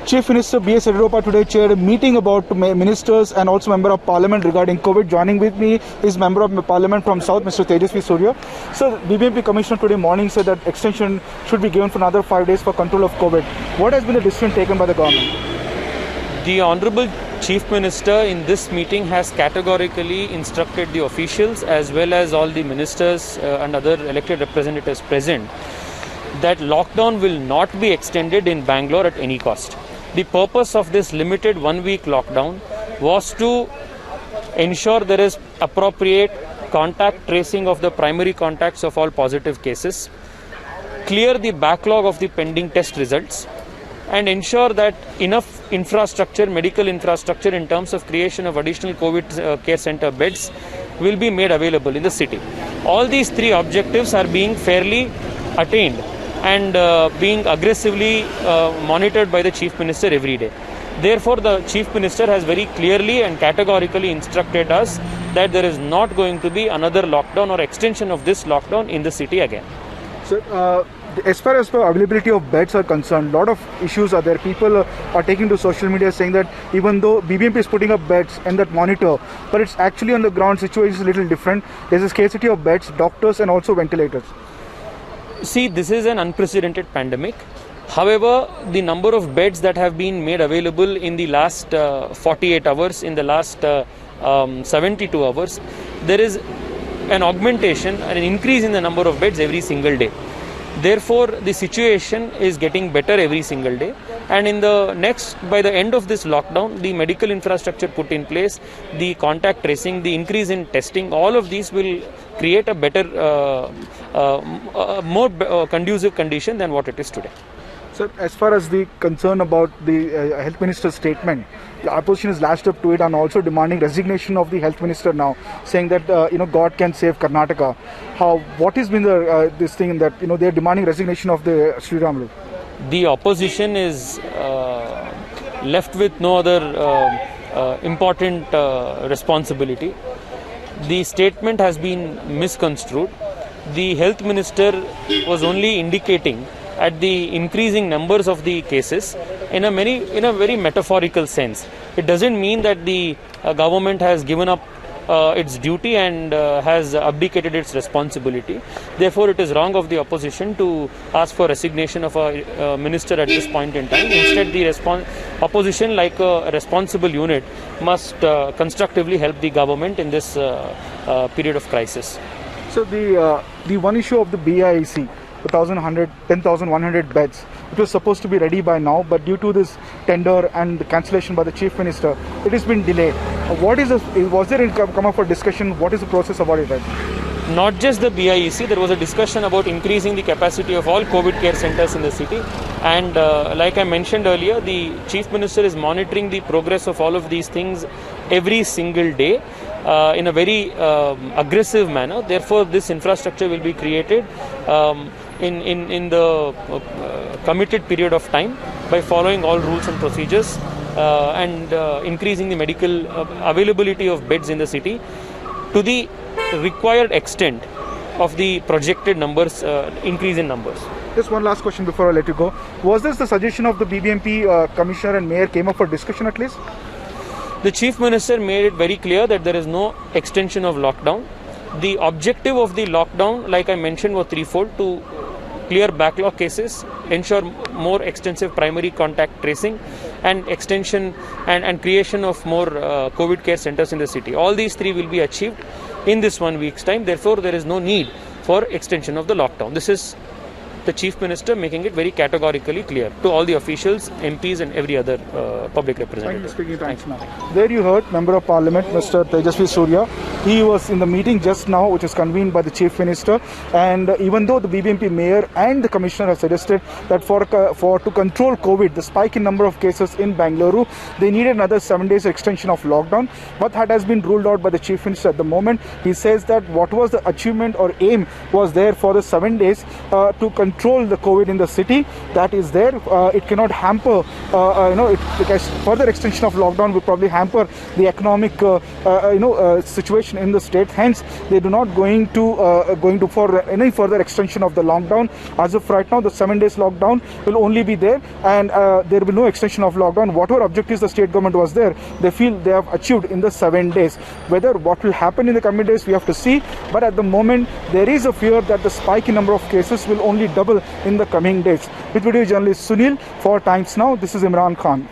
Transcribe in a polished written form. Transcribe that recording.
Chief Minister BS Yediyurappa today chaired a meeting about ministers and also Member of Parliament regarding COVID. Joining with me is Member of Parliament from South, Mr. Tejasvi Surya. So, BBMP Commissioner today morning said that extension should be given for another 5 days for control of COVID. What has been the decision taken by the government? The Honourable Chief Minister in this meeting has categorically instructed the officials as well as all the ministers and other elected representatives present that lockdown will not be extended in Bangalore at any cost. The purpose of this limited 1-week lockdown was to ensure there is appropriate contact tracing of the primary contacts of all positive cases, clear the backlog of the pending test results, and ensure that enough infrastructure, medical infrastructure in terms of creation of additional COVID care center beds will be made available in the city. All these three objectives are being fairly attained and being aggressively monitored by the Chief Minister every day. Therefore, the Chief Minister has very clearly and categorically instructed us that there is not going to be another lockdown or extension of this lockdown in the city again. So, as far as the availability of beds are concerned, a lot of issues are there. People are taking to social media saying that even though BBMP is putting up beds and that monitor, but it's actually on the ground situation is a little different. There's a scarcity of beds, doctors and also ventilators. See, this is an unprecedented pandemic. However, the number of beds that have been made available in the last 48 hours, in the last 72 hours, there is an augmentation and an increase in the number of beds every single day. Therefore, the situation is getting better every single day, and by the end of this lockdown, the medical infrastructure put in place, the contact tracing, the increase in testing, all of these will create a better, more conducive condition than what it is today. So, as far as the concern about the Health Minister's statement, the opposition is lashed up to it and also demanding resignation of the Health Minister now, saying that God can save Karnataka. What has been this thing that they are demanding resignation of the Sri Ramlu? The opposition is left with no other important responsibility. The statement has been misconstrued. The Health Minister was only indicating at the increasing numbers of the cases in a very metaphorical sense. It doesn't mean that the government has given up its duty and has abdicated its responsibility. Therefore, it is wrong of the opposition to ask for resignation of a minister at this point in time. Instead, the opposition, like a responsible unit, must constructively help the government in this period of crisis. So, the one issue of the BIC, 10,100 beds. It was supposed to be ready by now, but due to this tender and the cancellation by the Chief Minister, it has been delayed. Was there come up for discussion? What is the process about it? Not just the BIEC, there was a discussion about increasing the capacity of all COVID care centers in the city. And like I mentioned earlier, the Chief Minister is monitoring the progress of all of these things every single day in a very aggressive manner. Therefore, this infrastructure will be created in the committed period of time by following all rules and procedures and increasing the medical availability of beds in the city to the required extent of the projected numbers, increase in numbers. Just one last question before I let you go. Was this the suggestion of the BBMP Commissioner and Mayor came up for discussion at least? The Chief Minister made it very clear that there is no extension of lockdown. The objective of the lockdown, like I mentioned, was threefold: to clear backlog cases, ensure more extensive primary contact tracing, and extension and creation of more COVID care centers in the city. All these three will be achieved in this 1 week's time. Therefore, there is no need for extension of the lockdown. This is the Chief Minister making it very categorically clear to all the officials, MPs and every other public representative. Thanks. There you heard Member of Parliament Mr. Tejasvi Surya. He was in the meeting just now, which is convened by the Chief Minister, and even though the BBMP Mayor and the Commissioner have suggested that to control COVID, the spike in number of cases in Bengaluru, they needed another 7 days extension of lockdown, but that has been ruled out by the Chief Minister at the moment. He says that what was the achievement or aim was there for the 7 days to control control the COVID in the city. That is there. It cannot hamper, because further extension of lockdown will probably hamper the economic, situation in the state. Hence, they do not going to for any further extension of the lockdown. As of right now, the 7 days lockdown will only be there, and there will be no extension of lockdown. Whatever objectives the state government was there, they feel they have achieved in the 7 days. Whether what will happen in the coming days, we have to see. But at the moment, there is a fear that the spike in number of cases will only double in the coming days. With video journalist Sunil for Times Now, this is Imran Khan.